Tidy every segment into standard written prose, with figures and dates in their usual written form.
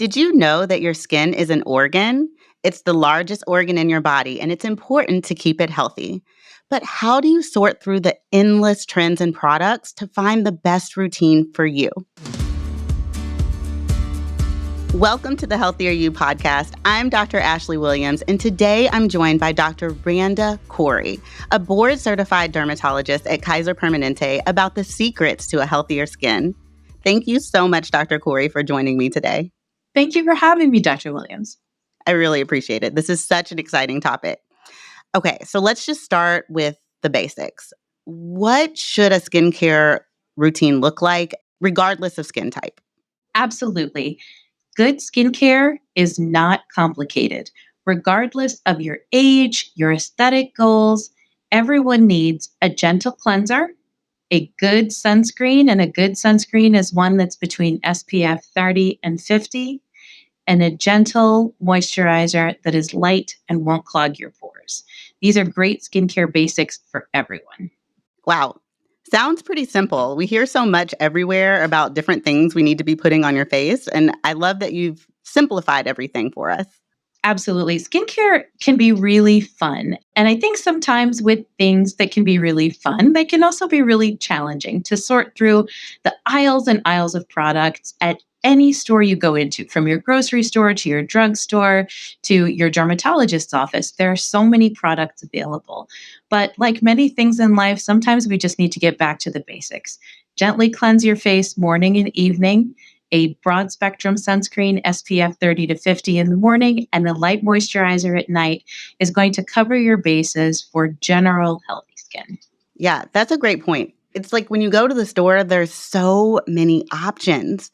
Did you know that your skin is an organ? It's the largest organ in your body, and it's important to keep it healthy. But how do you sort through the endless trends and products to find the best routine for you? Welcome to the Healthier You podcast. I'm Dr. Ashley Williams, and today I'm joined by Dr. Randa Corey, a board-certified dermatologist at Kaiser Permanente, about the secrets to a healthier skin. Thank you so much, Dr. Corey, for joining me today. Thank you for having me, Dr. Williams. I really appreciate it. This is such an exciting topic. Okay, so let's just start with the basics. What should a skincare routine look like, regardless of skin type? Absolutely. Good skincare is not complicated. Regardless of your age, your aesthetic goals, everyone needs a gentle cleanser, a good sunscreen, and a good sunscreen is one that's between SPF 30 and 50, and a gentle moisturizer that is light and won't clog your pores. These are great skincare basics for everyone. Wow, sounds pretty simple. We hear so much everywhere about different things we need to be putting on your face, and I love that you've simplified everything for us. Absolutely. Skincare can be really fun. And I think sometimes with things that can be really fun, they can also be really challenging to sort through the aisles and aisles of products at any store you go into, from your grocery store to your drugstore to your dermatologist's office. There are so many products available. But like many things in life, sometimes we just need to get back to the basics. Gently cleanse your face morning and evening, a broad spectrum sunscreen, SPF 30 to 50 in the morning, and a light moisturizer at night is going to cover your bases for general healthy skin. Yeah, that's a great point. It's like when you go to the store, there's so many options.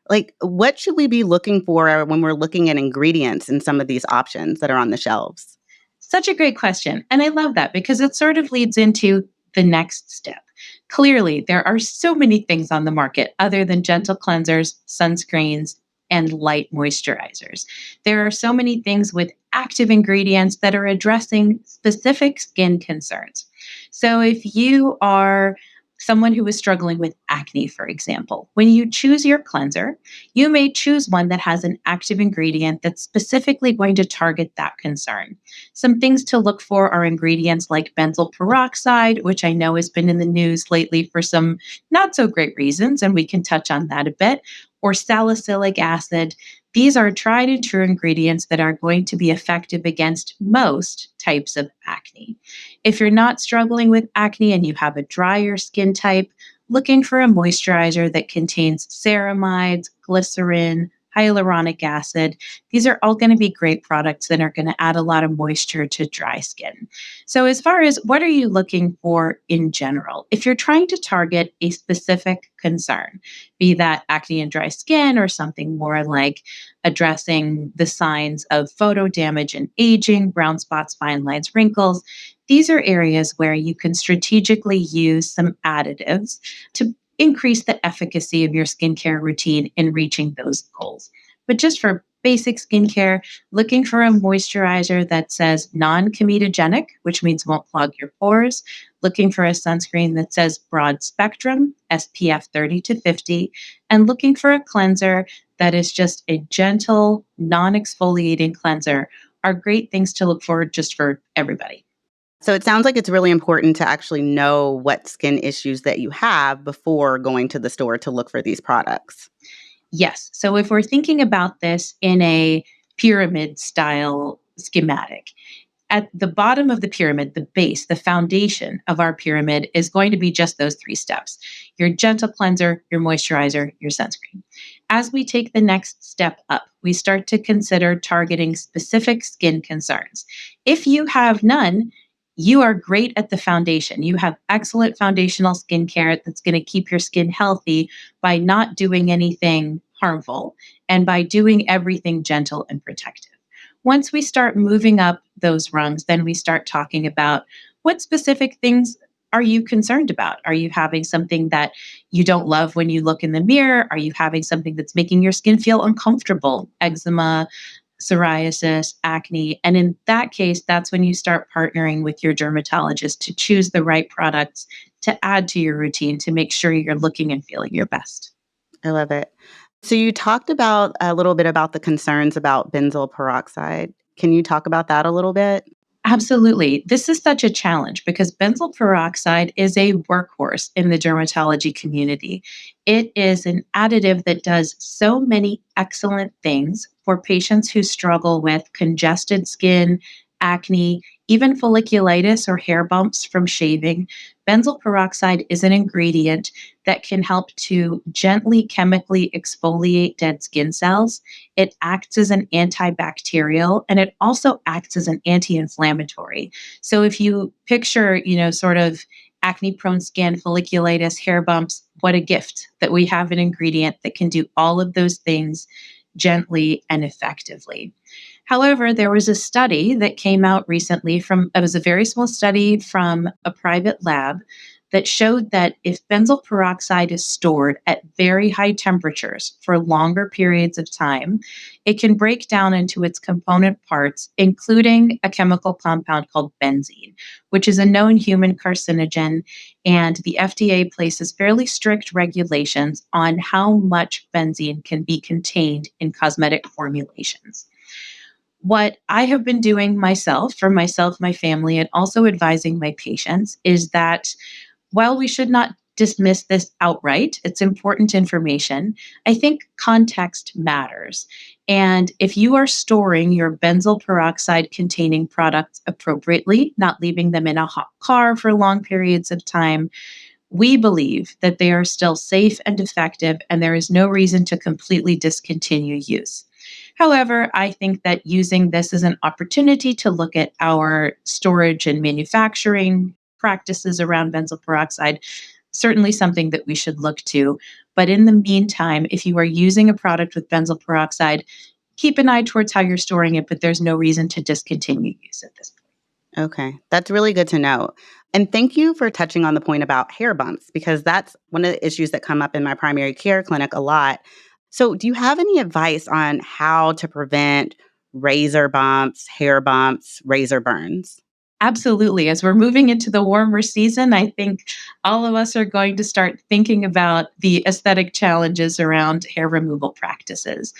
Like, what should we be looking for when we're looking at ingredients in some of these options that are on the shelves? Such a great question. And I love that because it sort of leads into the next step. Clearly, there are so many things on the market other than gentle cleansers, sunscreens, and light moisturizers. There are so many things with active ingredients that are addressing specific skin concerns. So, if you are someone who is struggling with acne, for example, when you choose your cleanser, you may choose one that has an active ingredient that's specifically going to target that concern. Some things to look for are ingredients like benzoyl peroxide, which I know has been in the news lately for some not so great reasons, and we can touch on that a bit, or salicylic acid. These are tried and true ingredients that are going to be effective against most types of acne. If you're not struggling with acne and you have a drier skin type, looking for a moisturizer that contains ceramides, glycerin, hyaluronic acid. These are all going to be great products that are going to add a lot of moisture to dry skin. So, as far as what are you looking for in general, if you're trying to target a specific concern, be that acne and dry skin or something more like addressing the signs of photo damage and aging, brown spots, fine lines, wrinkles, these are areas where you can strategically use some additives to increase the efficacy of your skincare routine in reaching those goals. But just for basic skincare, looking for a moisturizer that says non comedogenic, which means won't clog your pores, looking for a sunscreen that says broad spectrum, SPF 30 to 50, and looking for a cleanser that is just a gentle, non exfoliating cleanser are great things to look for just for everybody. So it sounds like it's really important to actually know what skin issues that you have before going to the store to look for these products. Yes. So if we're thinking about this in a pyramid style schematic, at the bottom of the pyramid, the base, the foundation of our pyramid is going to be just those three steps: your gentle cleanser, your moisturizer, your sunscreen. As we take the next step up, we start to consider targeting specific skin concerns. If you have none, you are great at the foundation. You have excellent foundational skincare that's going to keep your skin healthy by not doing anything harmful and by doing everything gentle and protective. Once we start moving up those rungs, then we start talking about what specific things are you concerned about? Are you having something that you don't love when you look in the mirror? Are you having something that's making your skin feel uncomfortable? Eczema, psoriasis, acne. And in that case, that's when you start partnering with your dermatologist to choose the right products to add to your routine to make sure you're looking and feeling your best. I love it. So you talked about a little bit about the concerns about benzoyl peroxide. Can you talk about that a little bit? Absolutely. This is such a challenge because benzoyl peroxide is a workhorse in the dermatology community. It is an additive that does so many excellent things for patients who struggle with congested skin, acne, even folliculitis or hair bumps from shaving. Benzoyl peroxide is an ingredient that can help to gently chemically exfoliate dead skin cells. It acts as an antibacterial and it also acts as an anti-inflammatory. So if you picture, sort of acne prone skin, folliculitis, hair bumps, what a gift that we have an ingredient that can do all of those things gently and effectively. However, there was a study that came out recently it was a very small study from a private lab that showed that if benzoyl peroxide is stored at very high temperatures for longer periods of time, it can break down into its component parts, including a chemical compound called benzene, which is a known human carcinogen. And the FDA places fairly strict regulations on how much benzene can be contained in cosmetic formulations. What I have been doing myself, for myself, my family, and also advising my patients is that while we should not dismiss this outright, it's important information. I think context matters. And if you are storing your benzoyl peroxide containing products appropriately, not leaving them in a hot car for long periods of time, we believe that they are still safe and effective, and there is no reason to completely discontinue use. However, I think that using this as an opportunity to look at our storage and manufacturing practices around benzoyl peroxide, certainly something that we should look to. But in the meantime, if you are using a product with benzoyl peroxide, keep an eye towards how you're storing it, but there's no reason to discontinue use at this point. Okay, that's really good to know. And thank you for touching on the point about hair bumps, because that's one of the issues that come up in my primary care clinic a lot. So, do you have any advice on how to prevent razor bumps, hair bumps, razor burns? Absolutely. As we're moving into the warmer season, I think all of us are going to start thinking about the aesthetic challenges around hair removal practices.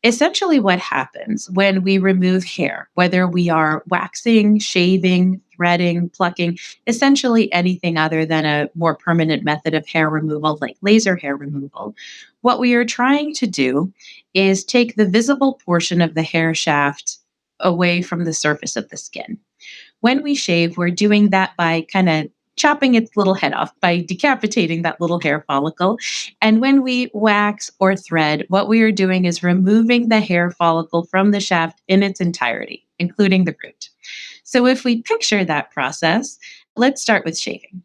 Essentially, what happens when we remove hair, whether we are waxing, shaving, threading, plucking, essentially anything other than a more permanent method of hair removal, like laser hair removal, what we are trying to do is take the visible portion of the hair shaft away from the surface of the skin. When we shave, we're doing that by kind of chopping its little head off, by decapitating that little hair follicle. And when we wax or thread, what we are doing is removing the hair follicle from the shaft in its entirety, including the root. So if we picture that process, let's start with shaving.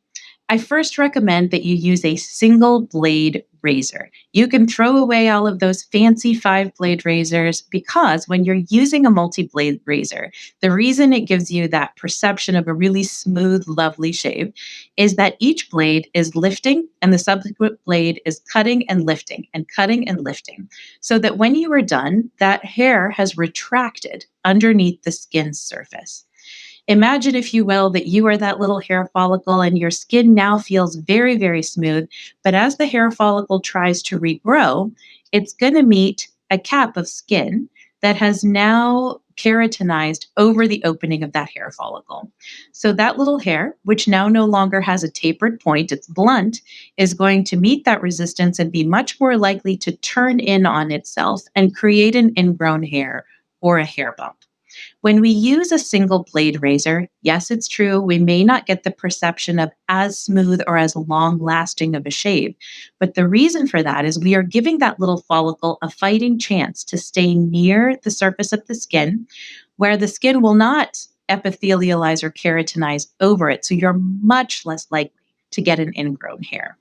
I first recommend that you use a single blade razor. You can throw away all of those fancy 5 blade razors because when you're using a multi blade razor, the reason it gives you that perception of a really smooth, lovely shave is that each blade is lifting and the subsequent blade is cutting and lifting and cutting and lifting. So that when you are done, that hair has retracted underneath the skin's surface. Imagine, if you will, that you are that little hair follicle and your skin now feels very, very smooth. But as the hair follicle tries to regrow, it's going to meet a cap of skin that has now keratinized over the opening of that hair follicle. So that little hair, which now no longer has a tapered point, it's blunt, is going to meet that resistance and be much more likely to turn in on itself and create an ingrown hair or a hair bump. When we use a single blade razor, yes, it's true, we may not get the perception of as smooth or as long lasting of a shave. But the reason for that is we are giving that little follicle a fighting chance to stay near the surface of the skin, where the skin will not epithelialize or keratinize over it. So you're much less likely to get an ingrown hair.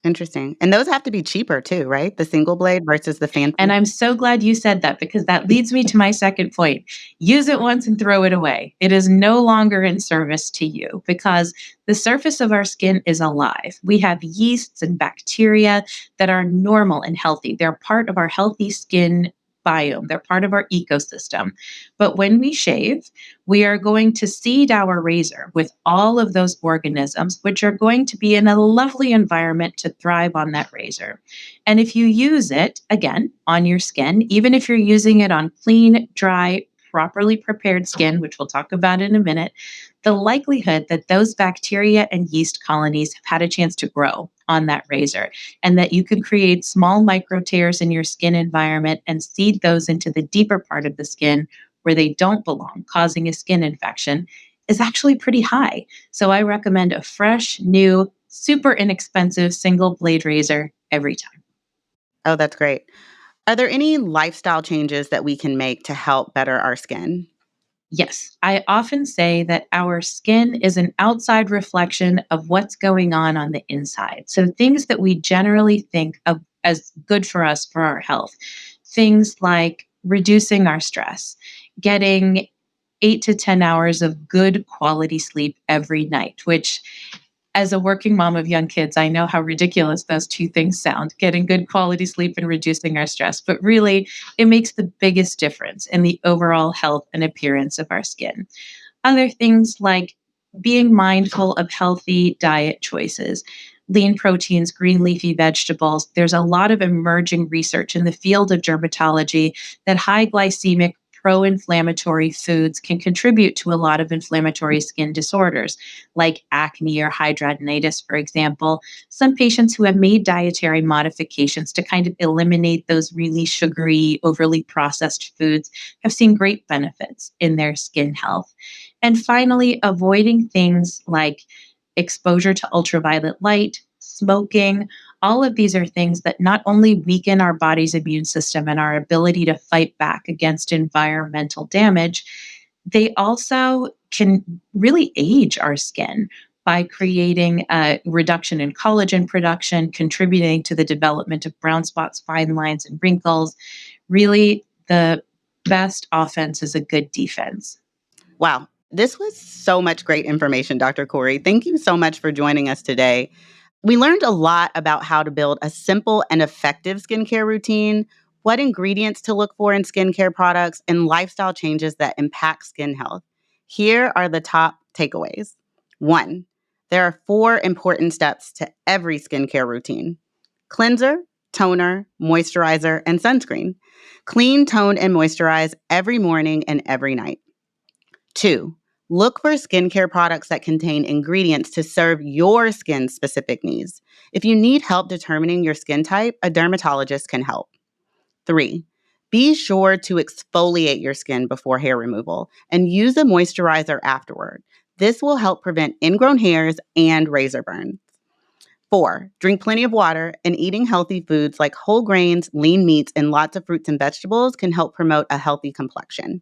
Interesting. And those have to be cheaper too, right? The single blade versus the And fancy. I'm so glad you said that because that leads me to my second point. Use it once and throw it away. It is no longer in service to you because the surface of our skin is alive. We have yeasts and bacteria that are normal and healthy. They're part of our healthy skin biome, they're part of our ecosystem. But when we shave, we are going to seed our razor with all of those organisms, which are going to be in a lovely environment to thrive on that razor. And if you use it, again, on your skin, even if you're using it on clean, dry, properly prepared skin, which we'll talk about in a minute, the likelihood that those bacteria and yeast colonies have had a chance to grow on that razor and that you can create small micro tears in your skin environment and seed those into the deeper part of the skin where they don't belong, causing a skin infection, is actually pretty high. So I recommend a fresh, new, super inexpensive single blade razor every time. Oh, that's great. Are there any lifestyle changes that we can make to help better our skin? Yes, I often say that our skin is an outside reflection of what's going on the inside. So, things that we generally think of as good for us for our health, things like reducing our stress, getting 8 to 10 hours of good quality sleep every night, which as a working mom of young kids, I know how ridiculous those two things sound, getting good quality sleep and reducing our stress. But really, it makes the biggest difference in the overall health and appearance of our skin. Other things like being mindful of healthy diet choices, lean proteins, green leafy vegetables. There's a lot of emerging research in the field of dermatology that high glycemic, pro inflammatory foods can contribute to a lot of inflammatory skin disorders like acne or hidradenitis, for example. Some patients who have made dietary modifications to kind of eliminate those really sugary, overly processed foods have seen great benefits in their skin health. And finally, avoiding things like exposure to ultraviolet light, smoking. All of these are things that not only weaken our body's immune system and our ability to fight back against environmental damage, they also can really age our skin by creating a reduction in collagen production, contributing to the development of brown spots, fine lines, and wrinkles. Really, the best offense is a good defense. Wow. This was so much great information, Dr. Corey. Thank you so much for joining us today. We learned a lot about how to build a simple and effective skincare routine, what ingredients to look for in skincare products, and lifestyle changes that impact skin health. Here are the top takeaways. One, there are 4 important steps to every skincare routine: cleanser, toner, moisturizer, and sunscreen. Clean, tone, and moisturize every morning and every night. 2, look for skincare products that contain ingredients to serve your skin's specific needs. If you need help determining your skin type, a dermatologist can help. 3, be sure to exfoliate your skin before hair removal and use a moisturizer afterward. This will help prevent ingrown hairs and razor burns. 4, drink plenty of water, and eating healthy foods like whole grains, lean meats, and lots of fruits and vegetables can help promote a healthy complexion.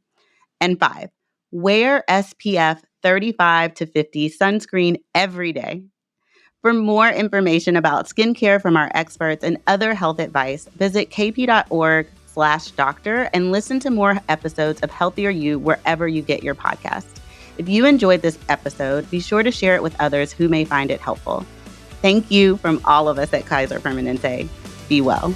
And 5, wear SPF 35 to 50 sunscreen every day. For more information about skincare from our experts and other health advice, visit kp.org/doctor and listen to more episodes of Healthier You wherever you get your podcast. If you enjoyed this episode, be sure to share it with others who may find it helpful. Thank you from all of us at Kaiser Permanente. Be well.